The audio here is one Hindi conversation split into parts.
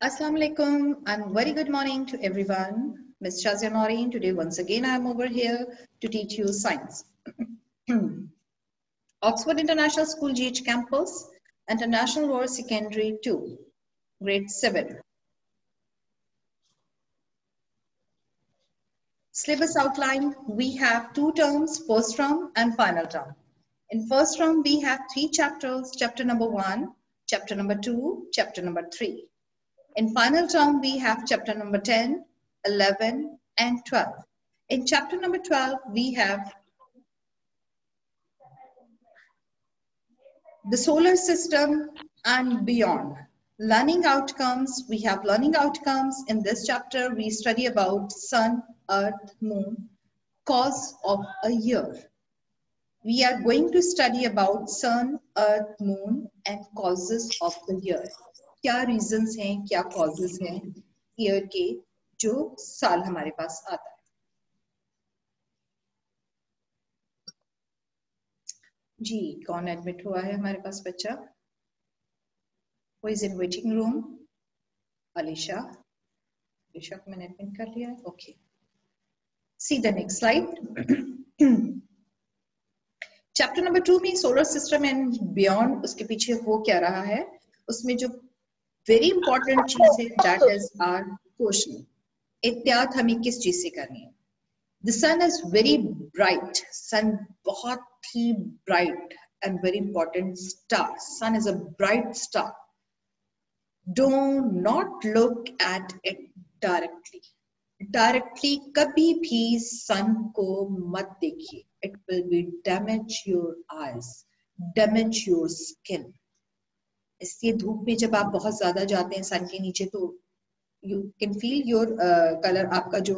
Assalamu alaikum and very good morning to everyone. Ms. Shazia Noreen, today once again I am over here to teach you science. Oxford International School GH Campus, International War Secondary 2, Grade 7. Syllabus outline, we have two terms, first term and final term. In first term, we have three chapters, chapter number 1, chapter number 2, chapter number 3. In final term, we have chapter number 10, 11, and 12. In chapter number 12, we have the solar system and beyond. Learning outcomes, we have learning outcomes. In this chapter, we study about sun, earth, moon, cause of a year. We are going to study about sun, earth, moon, and causes of the year. क्या रीजंस हैं, क्या कॉजेस हैं ईयर के जो साल हमारे पास आता है. जी कौन एडमिट हुआ है हमारे पास बच्चा? वो is in waiting room. Alisha. Alisha को मैंने एडमिट कर लिया है. Okay. See the next slide. Chapter number 2 में सोलर सिस्टम एंड बियॉन्ड, उसके पीछे हो क्या रहा है, उसमें जो वेरी इंपॉर्टेंट चीज है दैट इज आवर क्वेश्चन. एहतियात हमें किस चीज से करनी है? The sun is very bright. Sun बहुत ही bright and very important star. Sun is a bright star. Do not look at it directly. Directly कभी भी सन को मत देखिए. It will be damage your eyes, damage your skin. इसलिए धूप में जब आप बहुत ज्यादा जाते हैं सन के नीचे तो you can feel your colour, आपका जो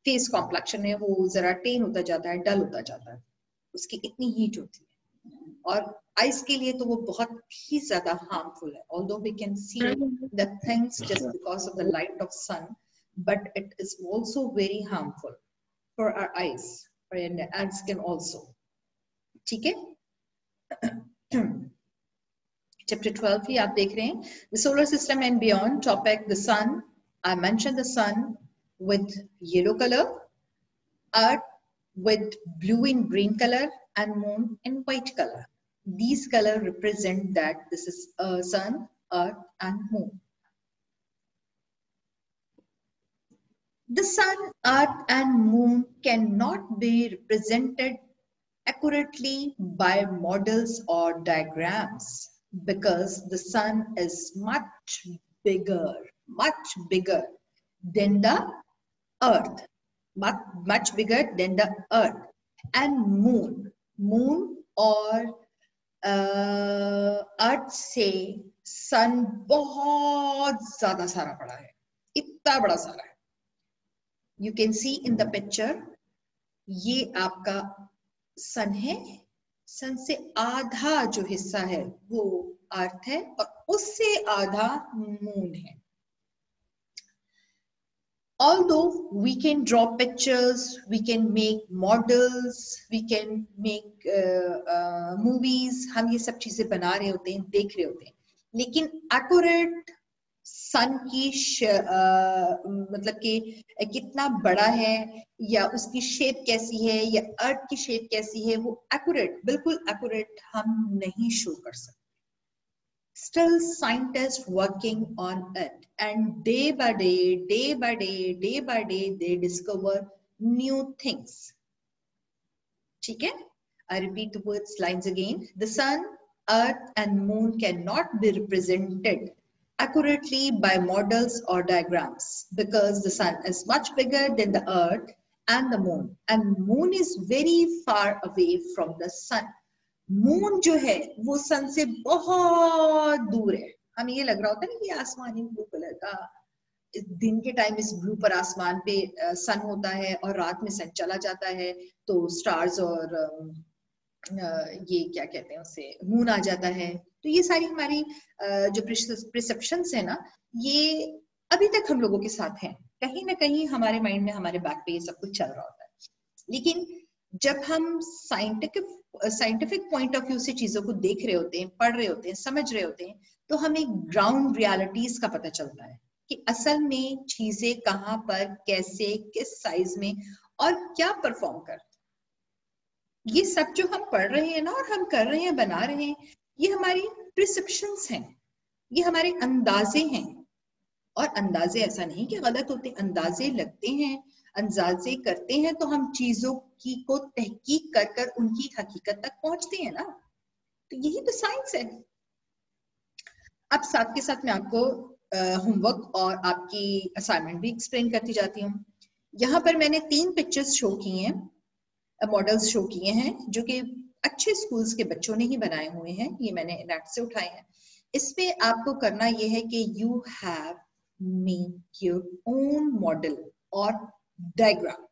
फेस कॉम्प्लेक्शन है वो जरा टेन होता जाता है, डल होता जाता है. उसकी इतनी हीट होती है और आइस के लिए तो वो बहुत ही ज्यादा हार्मफुल है. Although we can see the things just because of the light of sun, but it is also very harmful for our eyes and skin also. ठीक है. Chapter 12 ही आप देख रहे हैं. The solar system and beyond. Topic the sun. I mentioned the sun with yellow color, earth with blue and green color, and moon in white color. These colors represent that this is sun, earth, and moon. The sun, earth, and moon cannot be represented accurately by models or diagrams, because the sun is much bigger than the earth, much bigger than the earth. And moon और अर्थ से सन बहुत ज्यादा सारा बड़ा है, इतना बड़ा सारा है. You can see in the picture, ये आपका सन है. सन से आधा जो हिस्सा है वो अर्थ है और उससे आधा मून है. Although we can draw pictures, we can make models, we can make movies, हम ये सब चीजें बना रहे होते हैं, देख रहे होते हैं, लेकिन accurate सन की मतलब कि कितना बड़ा है या उसकी शेप कैसी है या अर्थ की शेप कैसी है, वो एक्यूरेट, बिल्कुल एक्यूरेट हम नहीं शो कर सकते. Still scientists working on it, and day by day they discover new things. ठीक है? I repeat the words lines again. The sun, earth, and moon cannot be represented accurately by models or diagrams, because the sun is much bigger than the earth and the moon is very far away from the sun. moon जो है वो सन से बहुत दूर है. हमें ये लग रहा होता है ना कि आसमान ही ब्लू कलर का, दिन के टाइम इस ब्लू पर आसमान पे सन होता है और रात में सन चला जाता है तो स्टार्स और ये क्या कहते हैं उसे, मून आ जाता है. तो ये सारी हमारी जो परसेप्शंस है ना, ये अभी तक हम लोगों के साथ हैं. कहीं ना कहीं हमारे माइंड में, हमारे बैक पे ये सब कुछ चल रहा होता है. लेकिन जब हम साइंटिफिक पॉइंट ऑफ व्यू से चीजों को देख रहे होते हैं, पढ़ रहे होते हैं, समझ रहे होते हैं, तो हमें ग्राउंड रियलिटीज का पता चलता है. कि असल में चीजें कहाँ पर, कैसे, किस साइज में और क्या परफॉर्म कर। ये सब जो हम पढ़ रहे हैं ना और हम कर रहे हैं, बना रहे हैं, ये हमारी प्रिसेप्शंस हैं, ये हमारे अंदाजे हैं। और अंदाजे ऐसा नहीं कि गलत होते, अंदाजे लगते हैं, अंदाजे करते हैं तो हम चीजों की को तहकीक कर कर उनकी हकीकत तक पहुंचते हैं ना। तो यही तो साइंस है। अब साथ के साथ मैं आपको होमवर्क और आपकी असाइनमेंट भी एक्सप्लेन करती जाती हूँ। यहाँ पर मैंने 3 पिक्चर्स शो किए हैं, मॉडल्स शो किए हैं, जो कि अच्छे स्कूल्स के बच्चों ने ही बनाए हुए हैं। ये मैंने नेट से उठाए हैं। इसमें आपको करना ये है कि you have make your own model और डायग्राम।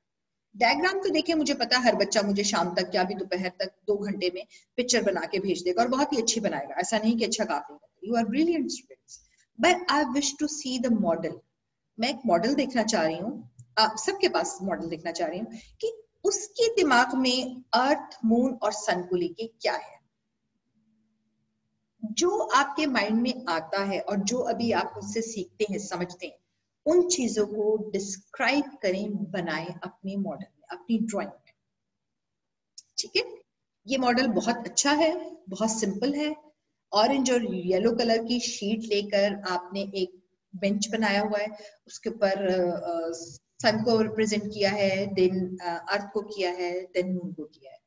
डायग्राम तो देखिए, मुझे पता है हर बच्चा मुझे शाम तक या भी दोपहर तक 2 घंटे में पिक्चर बना के भेज देगा और बहुत ही अच्छी बनाएगा, ऐसा नहीं कि अच्छा कॉपी करेगा। You are brilliant students, but I wish to see the model. मैं एक मॉडल देखना चाह रही हूँ, आप सबके पास मॉडल देखना चाह रही हूँ कि उसके दिमाग में अर्थ, मून और सन को लेके क्या है। जो आपके माइंड में आता है और जो अभी आप उससे सीखते हैं, समझते हैं, उन चीजों को डिस्क्राइब करें, बनाएं अपने मॉडल में, अपनी ड्राइंग में। ठीक है, ये मॉडल बहुत अच्छा है, बहुत सिंपल है। ऑरेंज और येलो कलर की शीट लेकर आपने एक बेंच बनाया हुआ है, उसके ऊपर सन को रिप्रेजेंट किया है, देन अर्थ को किया है, देन मून को किया है।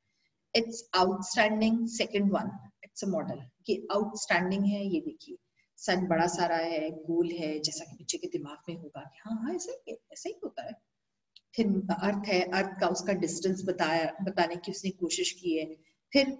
It's outstanding. Second one, it's a model. ये आउटस्टैंडिंग है। ये देखिए, सन बड़ा सारा है, गोल है, जैसा कि बच्चे के दिमाग में होगा कि हाँ हाँ ऐसा ही होता है। फिर अर्थ है, अर्थ का उसका डिस्टेंस बताने की उसने कोशिश की है। फिर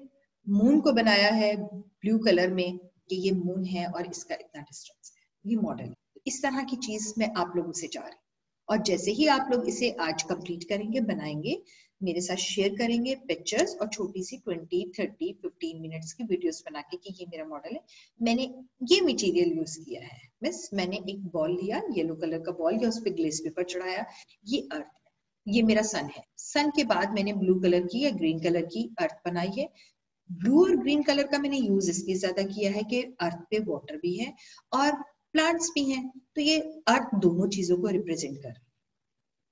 मून को बनाया है ब्लू कलर में कि ये मून है और इसका इतना डिस्टेंस है। ये मॉडल। इस तरह की चीज मैं आप लोगों से चाह रही हूँ, और जैसे ही आप लोग इसे आज कंप्लीट करेंगे, बनाएंगे, मेरे साथ शेयर करेंगे पिक्चर्स और छोटी सी 20, 30, 15 मिनट्स की वीडियोस बना के कि ये मेरा मॉडल है, मैंने ये मटेरियल यूज किया है। मिस मैंने एक बॉल लिया, येलो कलर का बॉल, या उस पर ग्लेस पेपर चढ़ाया, ये अर्थ है, ये मेरा सन है। सन के बाद मैंने ब्लू कलर की या ग्रीन कलर की अर्थ बनाई है। ब्लू और ग्रीन कलर का मैंने यूज इसलिए ज्यादा किया है कि अर्थ पे वाटर भी है और प्लांट्स भी हैं, तो ये अर्थ दोनों चीजों को रिप्रेजेंट कर।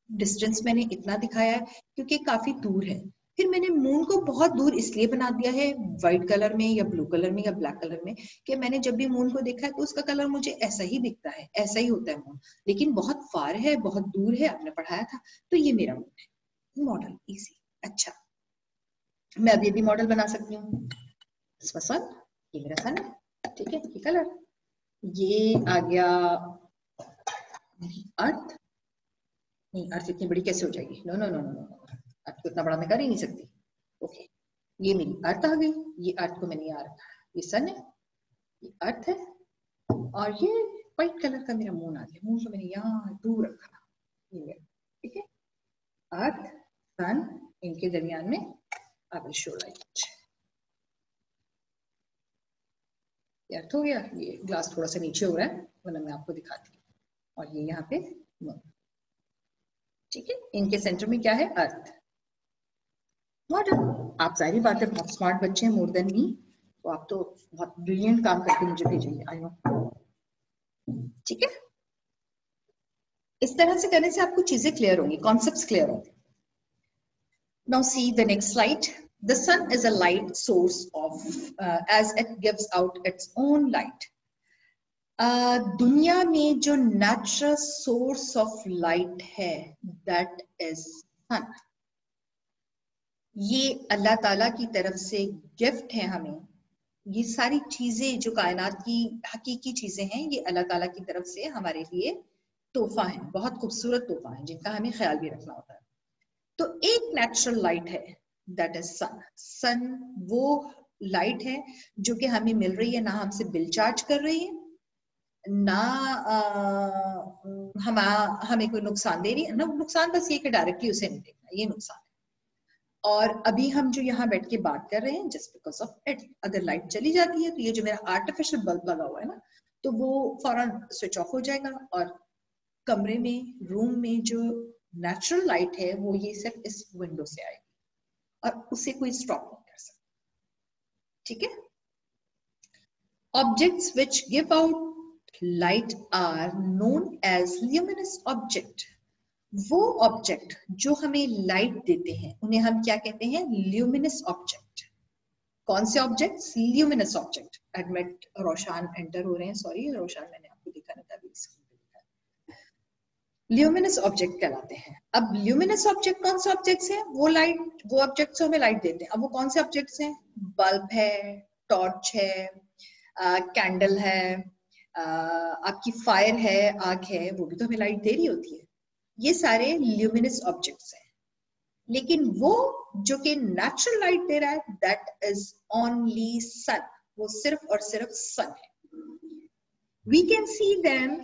डिस्टेंस मैंने इतना दिखाया है क्योंकि काफी दूर है। फिर मैंने मून को बहुत दूर इसलिए बना दिया है व्हाइट कलर में या ब्लू कलर में या ब्लैक कलर में कि मैंने जब भी मून को देखा है तो उसका कलर मुझे ऐसा ही दिखता है, ऐसा ही होता है मून, लेकिन बहुत फार है, बहुत दूर है, आपने पढ़ाया था। तो ये मेरा मून है। Model easy. अच्छा, मैं अब ये भी मॉडल बना सकती हूँ। सन, ये मेरा सन है, ठीक है, ये कलर, ये आ गया अर्थ। नहीं, अर्थ इतनी बड़ी कैसे हो जाएगी, no no no no no, earth को इतना बड़ा मैं कर ही नहीं सकती। ओके, ये मेरी अर्थ आ गई, ये अर्थ को मैंने यहाँ रखा, ये सन है, ये अर्थ है, और ये व्हाइट कलर का मेरा मून आ गया। मून को मैंने यहाँ दूर रखा, ये ठीक है। अर्थ, सन, इनके दरमियान में आई विल शो लाइट। ये अर्थ हो गया, ये ग्लास थोड़ा सा नीचे हो रहा है वरना मैं आपको दिखाती हूँ, और ये यहाँ पे मून, ठीक है। इनके सेंटर में क्या है, अर्थ। मॉडल। आप जाहिर बात है बहुत स्मार्ट बच्चे हैं, मोर देन मी, तो आप तो बहुत ब्रिलियंट काम करके मुझे भेजेंगे, आई नो, ठीक है। इस तरह से करने से आपको चीजें क्लियर होंगी, कॉन्सेप्ट्स क्लियर होंगे। Now see the next slide. The sun is a light source of as it gives out its own light. दुनिया में जो नेचुरल सोर्स ऑफ लाइट है दैट इज सन। ये अल्लाह ताला की तरफ से गिफ्ट है हमें। ये सारी चीजें जो कायनात की हकीकी चीजें हैं, ये अल्लाह ताला की तरफ से हमारे लिए तोहफा है, बहुत खूबसूरत तोहफा है जिनका हमें ख्याल भी रखना होता है। तो एक नेचुरल लाइट है दैट इज सन। सन वो लाइट है जो कि हमें मिल रही है, ना हमसे बिल चार्ज कर रही है, ना हमें कोई नुकसान दे रही है, ना नुकसान बस ये कि डायरेक्टली उसे नहीं देखना, ये नुकसान है। और अभी हम जो यहाँ बैठ के बात कर रहे हैं जस्ट बिकॉज ऑफ इट, अगर लाइट चली जाती है तो ये जो मेरा आर्टिफिशियल बल्ब लगा हुआ है ना, तो वो फौरन स्विच ऑफ हो जाएगा, और कमरे में, रूम में जो नेचुरल लाइट है वो ये सिर्फ इस विंडो से आएगी और उसे कोई स्टॉप नहीं कर सकता, ठीक है। Objects which give out light are known as luminous object. वो ऑब्जेक्ट जो हमें लाइट देते हैं उन्हें हम क्या कहते हैं? Luminous object. कौन से objects? Luminous object. Admit Roshan enter हो रहे हैं. सॉरी रोशान, मैंने आपको दिखाना था अभी स्क्रीन पे दिखा. ल्यूमिनस ऑब्जेक्ट कहलाते हैं. अब ल्यूमिनस ऑब्जेक्ट कौन से ऑब्जेक्ट्स हैं? वो लाइट, वो ऑब्जेक्ट्स हमें लाइट देते हैं. अब वो कौन से ऑब्जेक्ट्स हैं? बल्ब है, टॉर्च है, कैंडल है, आपकी फायर है, आग है, वो भी तो हमें लाइट दे रही होती है. ये सारे ल्यूमिनस ऑब्जेक्ट्स हैं. लेकिन वो जो कि नेचुरल लाइट दे रहा है, दैट इज ओनली सन. वो सिर्फ और सिर्फ सन है. We can see them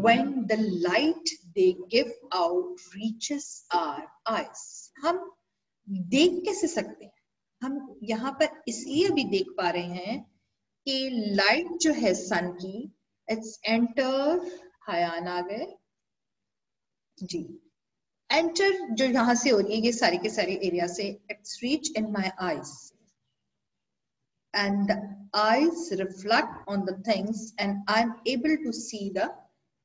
when the light they give out reaches our eyes. हम देख कैसे सकते हैं? हम यहाँ पर इसलिए भी देख पा रहे हैं कि लाइट जो है सन की, इट्स एंटर, हयान आ गए जी, एंटर जो यहां से हो रही है, ये सारे के सारे एरिया से, it's reach in my eyes and the eyes reflect on the things and I'm able to see the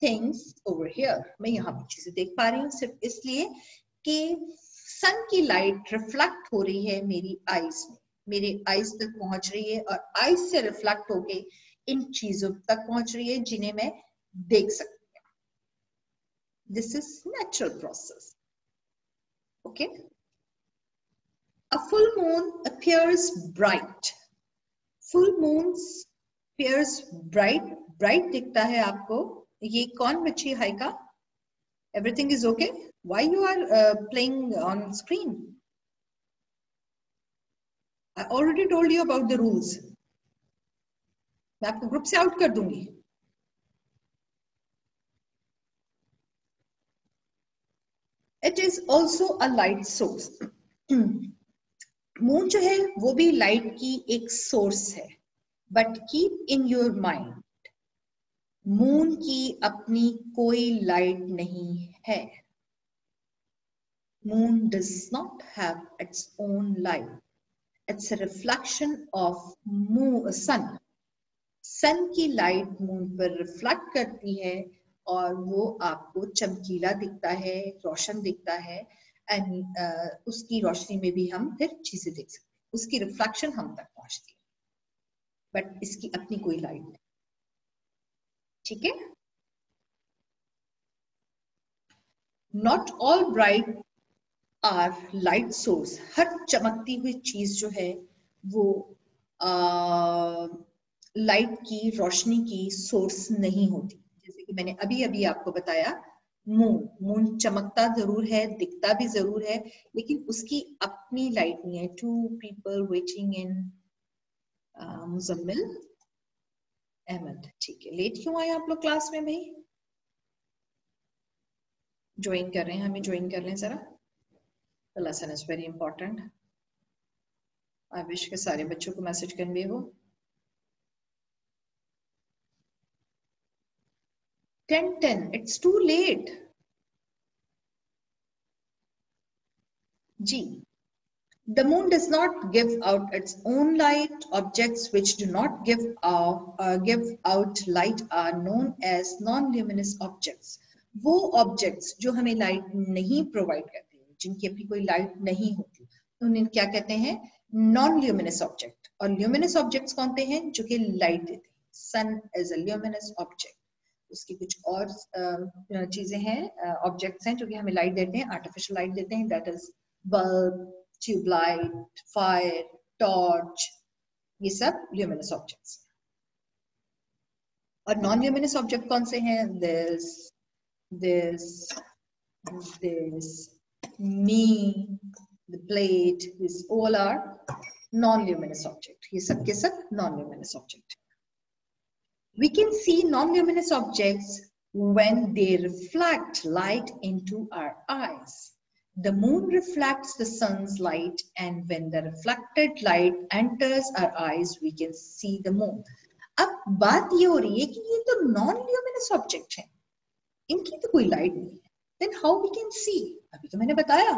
things over here. मैं यहाँ पर चीजें देख पा रही हूँ सिर्फ इसलिए कि सन की लाइट रिफ्लेक्ट हो रही है मेरी आईज में, मेरे आईज तक पहुंच रही है और आईज से रिफ्लेक्ट होके इन चीजों तक पहुंच रही है जिन्हें मैं देख सकती हूँ. This is natural process. Okay. A full moon appears bright. Full moons appears bright. Bright दिखता है आपको. ये कौन बच्ची हाई का? Everything is okay? Why you are playing on screen? I already told you about the rules. मैं आपको ग्रुप से आउट कर दूंगी. It is also a light source. Moon जो है वो भी लाइट की एक सोर्स है. But keep in your mind, moon की अपनी कोई लाइट नहीं है. Moon does not have its own light. It's a reflection of sun. Sun की लाइट मून पर रिफ्लेक्ट करती है और वो आपको चमकीला दिखता है, रोशन दिखता है. एंड उसकी रोशनी में भी हम फिर चीजें देख सकते हैं. उसकी रिफ्लेक्शन हम तक पहुंचती है, बट इसकी अपनी कोई लाइट नहीं. ठीक है. Not all bright are light source. हर चमकती हुई चीज जो है वो लाइट की, रोशनी की सोर्स नहीं होती. जैसे कि मैंने अभी अभी आपको बताया, मून चमकता जरूर है, दिखता भी जरूर है, लेकिन उसकी अपनी लाइट नहीं है. 2 people waiting in Muzammil Ahmad. ठीक है. लेट क्यों आए आप लोग क्लास में भाई? ज्वाइन कर रहे हैं, हमें ज्वाइन कर लें जरा. The lesson is very important. I wish के सारे बच्चों को मैसेज कन्वे हो. 10:10. It's too late. G. The moon does not give out its own light. Objects which do not give out light are known as non-luminous objects. वो objects जो हमें light नहीं provide करते, जिनकी अपनी कोई light नहीं होती, उन्हें क्या कहते हैं? Non-luminous object. और luminous objects कौन से हैं? जो कि light देते हैं. Sun is a luminous object. उसकी कुछ और चीजें हैं, ऑब्जेक्ट्स हैं जो कि हमें लाइट देते हैं, आर्टिफिशियल लाइट देते हैं. That is bulb, tubelight, fire, torch. ये सब ल्यूमिनस ऑब्जेक्ट्स. और नॉन ल्यूमिनस ऑब्जेक्ट कौन से हैं? This, me, the plate. This all are non luminous object. ये सब के सब non luminous object. We can see non-luminous objects when they reflect light into our eyes. The moon reflects the sun's light, and when the reflected light enters our eyes, we can see the moon. अब बात ये हो रही है कि ये तो non-luminous object है, इनकी तो कोई लाइट नहीं है. Then how we can see? अभी तो मैंने बताया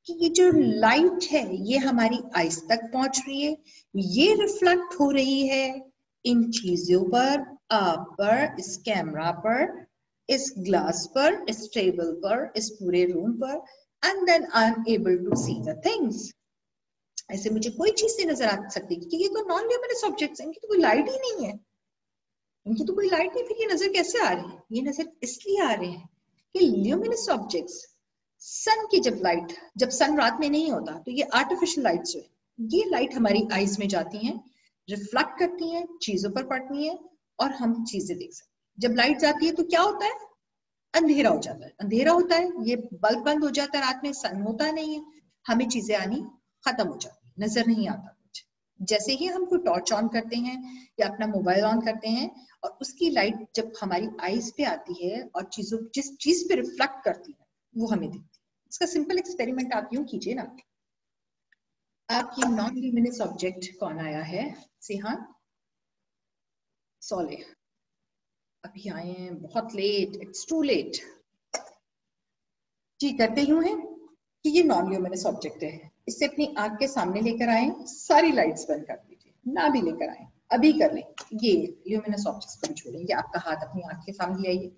कि ये जो लाइट है ये हमारी आईज तक पहुंच रही है, ये रिफ्लेक्ट हो रही है इन चीजों पर पर, इस कैमरा पर, इस ग्लास पर, इस टेबल पर, इस पूरे रूम पर, and then I am able to see the things. ऐसे मुझे कोई चीज नहीं नजर आ सकती क्योंकि ये तो नॉन ल्यूमिनस ऑब्जेक्ट्स हैं, इनकी तो कोई लाइट ही नहीं है, इनकी तो कोई लाइट नहीं, फिर ये नजर कैसे आ रही है? ये नजर इसलिए आ रहे हैं कि ल्यूमिनस ऑब्जेक्ट्स सन की जब सन रात में नहीं होता तो ये आर्टिफिशियल लाइट्स है, ये लाइट हमारी आईज में जाती हैं, रिफ्लेक्ट करती हैं, चीजों पर पड़ती हैं और हम चीजें देख सकते हैं। जब लाइट जाती है तो क्या होता है? अंधेरा हो जाता है, अंधेरा होता है, ये बल्ब बंद हो जाता है रात में, सन होता नहीं है, हमें चीजें आनी खत्म हो जाती है, नजर नहीं आता कुछ। जैसे ही हम कोई टॉर्च ऑन करते हैं या अपना मोबाइल ऑन करते हैं और उसकी लाइट जब हमारी आईज पे आती है और चीजों जिस चीज पे रिफ्लेक्ट करती है वो हमें दिखती है। इसका सिंपल एक्सपेरिमेंट आप यूं कीजिए ना, आपकी नॉन ल्यूमिनस ऑब्जेक्ट कौन आया है? सिहान सोले अभी आए हैं, बहुत लेट, इट्स टू लेट जी। करते यूं है कि ये नॉन ल्यूमिनस ऑब्जेक्ट है, इसे अपनी आंख के सामने लेकर आए, सारी लाइट्स बंद कर दीजिए, ना भी लेकर आए, अभी कर लें, ये ल्यूमिनस ऑब्जेक्ट्स को भी छोड़ेंगे, आपका हाथ अपनी आंख के सामने लाइए,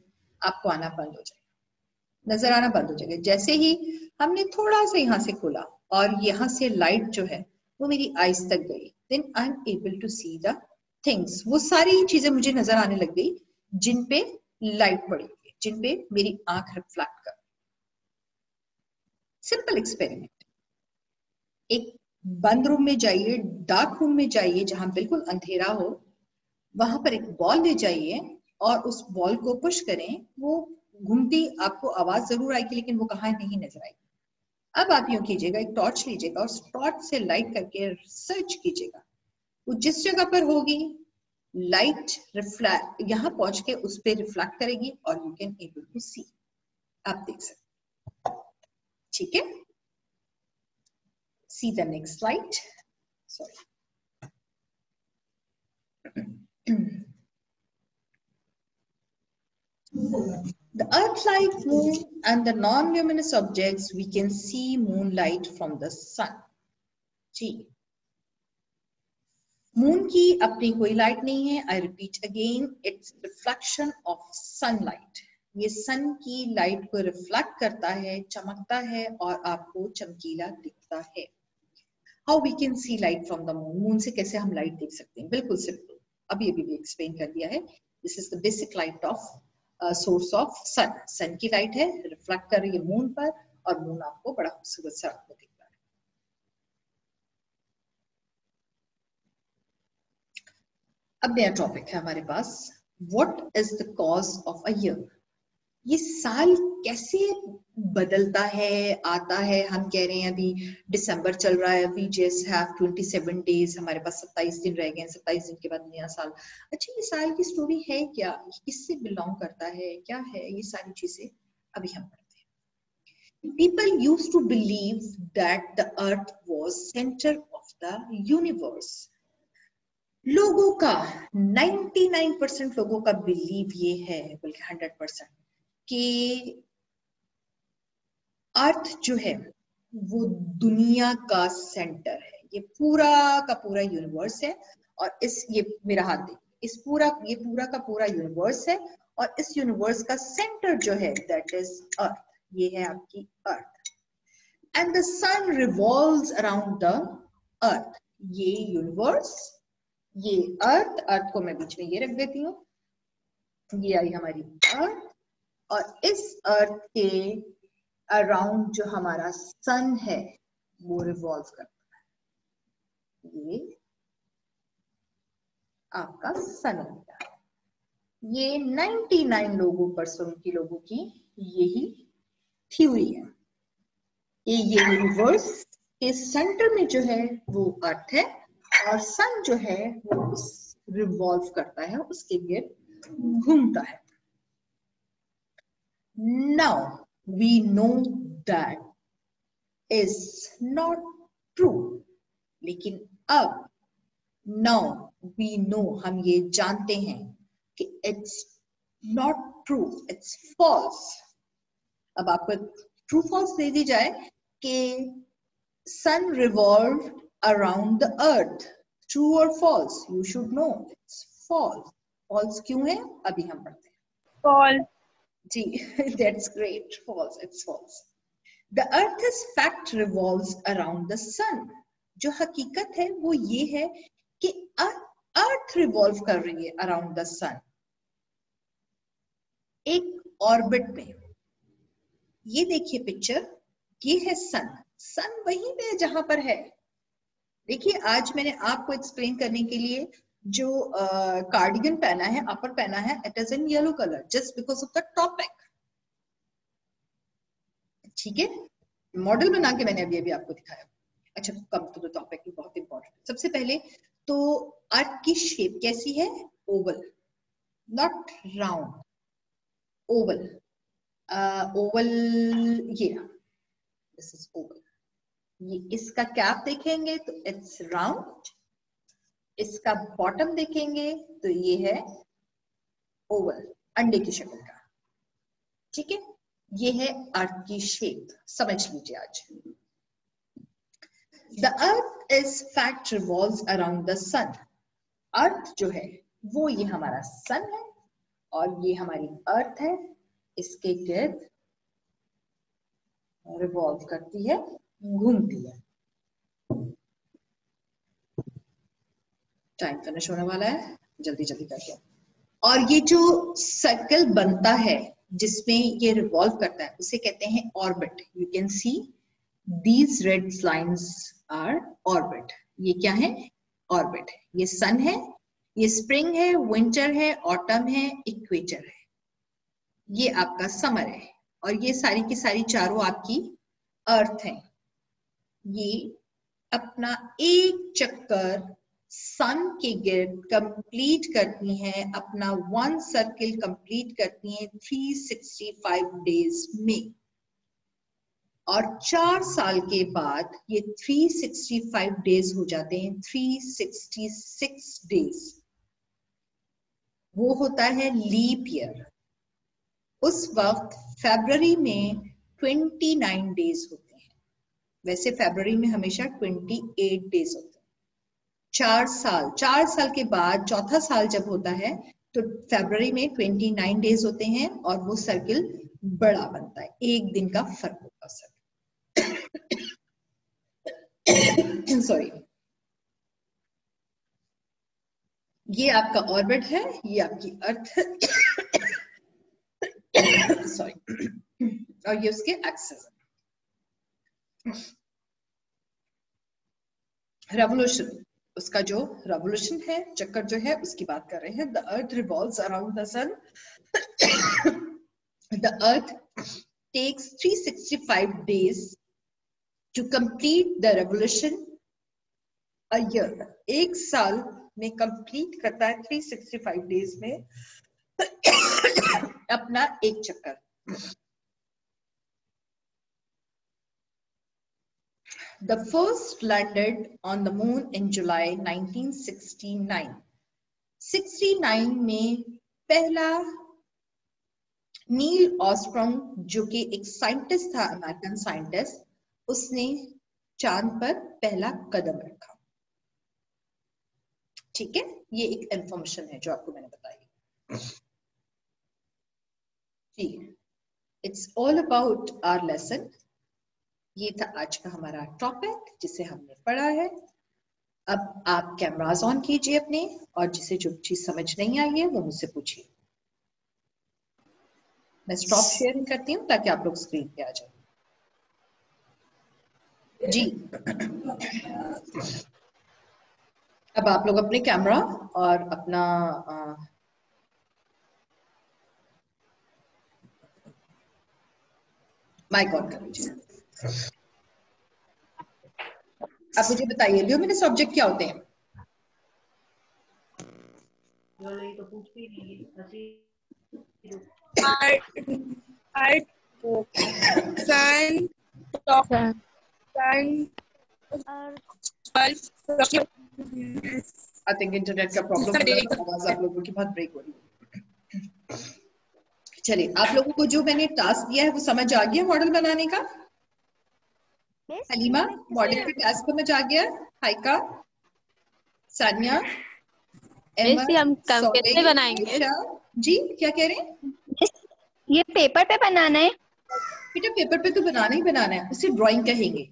आपको आना बंद हो जाएगा, नजर आना बंद हो जाएगा। जैसे ही हमने थोड़ा सा यहाँ से खोला और यहाँ से लाइट जो है वो मेरी आईज तक गई, then I am able to see the things, वो सारी चीजें मुझे नजर आने लग गई जिन पे लाइट पड़ी, जिन पे मेरी आंख रिफ्लेक्ट कर। सिंपल एक्सपेरिमेंट, एक बंद रूम में जाइए, डार्क रूम में जाइए जहां बिल्कुल अंधेरा हो, वहां पर एक बॉल ले जाइए और उस बॉल को पुश करें, वो घूमती आपको आवाज जरूर आएगी लेकिन वो कहाँ नहीं नजर आएगी। अब आप यूं कीजिएगा, एक टॉर्च लीजिएगा और उस टॉर्च से लाइट करके सर्च कीजिएगा, वो जिस जगह पर होगी लाइट रिफ्लेक्ट यहाँ पहुंच के उस पर रिफ्लेक्ट करेगी और यू कैन एबल टू सी, आप देख सकते, ठीक है। See the next slide. Sorry. The Earth, like Moon, and the non-luminous objects, we can see moonlight from the sun. जी, मून की अपनी कोई लाइट नहीं है। I repeat again, it's reflection of sunlight. ये सन की लाइट को रिफ्लेक्ट करता है, चमकता है और आपको चमकीला दिखता है। How we can see light from the moon? Moon से कैसे हम लाइट देख सकते हैं? बिल्कुल सिंपल, अभी भी एक्सप्लेन कर दिया है। This is the basic light of source of sun. Sun की लाइट है, रिफ्लेक्ट कर रही है मून पर और मून आपको बड़ा खूबसूरत सा आपको दिखता है। अब नया टॉपिक है हमारे पास, what is the cause of a year? ये साल कैसे बदलता है, आता है? हम कह रहे हैं अभी दिसंबर चल रहा है, वी जस्ट हैव 27 डेज, हमारे पास 27 दिन रह गए हैं, 27 दिन के बाद नया साल। अच्छा, ये साल की स्टोरी है क्या, किससे बिलोंग करता है, क्या है, ये सारी चीजें अभी हम पढ़ते हैं। People used to believe that the earth was center of the universe. लोगों का 99% लोगों का बिलीव ये है, बल्कि 100%, कि अर्थ जो है वो दुनिया का सेंटर है, ये पूरा का पूरा यूनिवर्स है। और इस, ये मेरा हाथ देखिए, इस पूरा, ये पूरा का पूरा यूनिवर्स है और इस यूनिवर्स का सेंटर जो है दैट इज अर्थ, ये है आपकी earth. And the sun revolves around the earth, ये यूनिवर्स, ये अर्थ, अर्थ को मैं बीच में ये रख देती हूँ, ये आई हमारी अर्थ, और इस अर्थ के अराउंड जो हमारा सन है वो रिवॉल्व करता है, ये आपका सन हो गया। ये 99 लोगों की यही थ्योरी है कि ये यूनिवर्स के सेंटर में जो है वो अर्थ है और सन जो है वो रिवॉल्व करता है, उसके लिए घूमता है। Now we know that is not true, लेकिन अब now we know, हम ये जानते हैं कि it's not true, it's false। अब आपको ट्रू फॉल्स दे दी जाए कि sun revolved around the earth, true or false? You should know it's false। False क्यों है अभी हम पढ़ते हैं। फॉल्स जी, that's great, false, it's false. The earth is fact revolves around the sun. जो हकीकत है वो ये है कि अर्थ रिवॉल्व कर रही है अराउंड द सन, एक ऑर्बिट में। ये देखिए पिक्चर, ये है सन, सन वहीं पे जहां पर है। देखिए आज मैंने आपको एक्सप्लेन करने के लिए जो कार्डिगन पहना है, अपर पहना है, it is in yellow colour just because of the topic. ठीक है, मॉडल बना के मैंने अभी आपको दिखाया। अच्छा, कम टू द टॉपिक, बहुत इंपॉर्टेंट। सबसे पहले तो अर्थ की शेप कैसी है, Oval, not round, Oval. Oval, ये दिस इज ओवल। ये इसका कैप देखेंगे तो इट्स राउंड, इसका बॉटम देखेंगे तो ये है ओवल, अंडे की शक्ल का। ठीक है, ये है अर्थ की शेप, समझ लीजिए आज। The earth is fact revolves around the sun. Earth जो है वो ये हमारा सन है और ये हमारी अर्थ है, इसके गिर्द रिवॉल्व करती है, घूमती है। टाइम फिनिश होने वाला है, जल्दी जल्दी करके। और ये जो सर्कल बनता है जिसमें ये रिवॉल्व करता है उसे कहते हैं orbit. You can see these red lines are orbit. ये क्या है, ऑर्बिट। ये सन है, ये स्प्रिंग है, विंटर है, ऑटम है, इक्वेटर है, ये आपका समर है, और ये सारी की सारी चारों आपकी अर्थ है। ये अपना एक चक्कर सन के गिर्द कंप्लीट करती हैं, अपना वन सर्किल कंप्लीट करती हैं 365 डेज में। और 4 साल के बाद ये 365 डेज हो जाते हैं 366 डेज। वो होता है लीप ईयर। उस वक्त फरवरी में 29 डेज होते हैं, वैसे फरवरी में हमेशा 28 डेज होते हैं। 4 साल के बाद चौथा साल जब होता है तो फरवरी में 29 डेज होते हैं और वो सर्किल बड़ा बनता है, एक दिन का फर्क होगा सर। सॉरी, ये आपका ऑर्बिट है, ये आपकी अर्थ है। सॉरी, और ये उसके एक्सिस है। रेवोल्यूशन, उसका जो रेवोल्यूशन है, चक्कर जो है, उसकी बात कर रहे हैं। The earth revolves around the sun. The earth takes 365 days to complete the revolution a year। एक साल में कंप्लीट करता है 365 डेज में अपना एक चक्कर। The first landed on the moon in July 1969। 69 में पहला नील ऑर्मस्ट्रांग, जो कि एक साइंटिस्ट था, अमेरिकन साइंटिस्ट, उसने चांद पर पहला कदम रखा। ठीक है, ये एक इंफॉर्मेशन है जो आपको मैंने बताई। ठीक है, it's all about our lesson. ये था आज का हमारा टॉपिक जिसे हमने पढ़ा है। अब आप कैमरास ऑन कीजिए अपने, और जिसे जो चीज समझ नहीं आई है वो मुझसे पूछिए। मैं स्टॉप शेयरिंग करती हूँ ताकि आप लोग स्क्रीन पे आ जाए। जी, अब आप लोग अपने कैमरा और अपना माइक ऑन कर लीजिए। आप मुझे बताइए, ल्यूमिनस ऑब्जेक्ट क्या होते हैं? आई थिंक इंटरनेट का प्रॉब्लम है, आवाज आप लोगों की बहुत ब्रेक हो रही है। चलिए, आप लोगों को जो मैंने टास्क दिया है वो समझ आ गया मॉडल बनाने का? हलीमा, मॉडल का टास्क समझ आ गया? हाइका, सानिया, अहमद, हम कैसे सोहेल, बनाएंगे? आयशा। जी क्या कह रहे हैं? ये पेपर पे बनाना है? बेटा पेपर पे तो बनाना ही बनाना है, उसे ड्राइंग कहेंगे,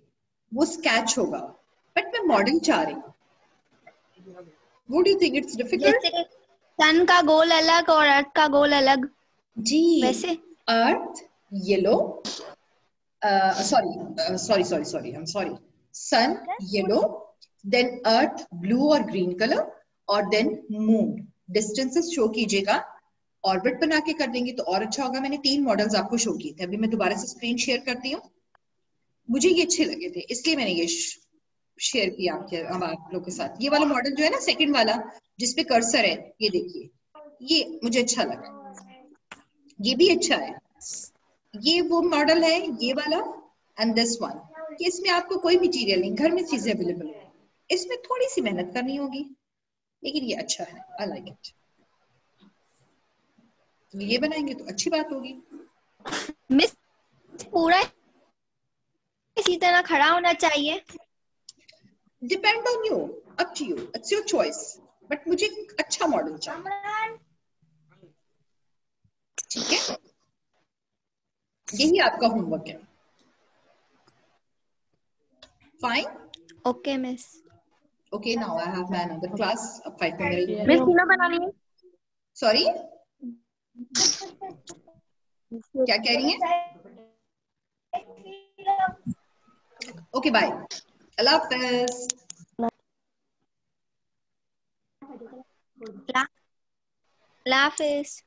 वो स्केच होगा, बट मैं मॉडल चाह रही हूँ। Would you think it's difficult? जैसे सन का गोल अलग और अर्थ का गोल अलग, जी, वैसे? अर्थ yellow, sorry, I'm sorry. Sun yellow, then earth blue और green color, और then moon. Distances शो कीजिएगा, ऑर्बिट बना के कर देंगे तो और अच्छा होगा। मैंने 3 मॉडल्स आपको शो किए थे, अभी मैं दोबारा से स्क्रीन शेयर करती हूँ। मुझे ये अच्छे लगे थे इसलिए मैंने ये शेयर किया आप लोग के साथ। ये वाला मॉडल जो है ना, सेकंड वाला जिसपे कर्सर है, ये देखिए, ये मुझे अच्छा लगा, ये भी अच्छा है। ये वो मॉडल है, ये वाला एंड दिस वन, कि इसमें आपको कोई मटेरियल नहीं, घर में चीजें अवेलेबल है, इसमें थोड़ी सी मेहनत करनी होगी, लेकिन ये अच्छा है, आई लाइक इट। ये बनाएंगे तो अच्छी बात होगी। मिस पूरा इसी तरह खड़ा होना चाहिए? Depend on you, up to you, it's your choice, but मुझे अच्छा मॉडल चाहिए। ठीक है, यही आपका होमवर्क है। Fine, okay miss. Okay, now I have my another class. अब 5 में मेरी मिस तीनों बना लिए? सॉरी क्या कह रही हैं? ओके बाय, अल्लाह हाफिज। लाफिज।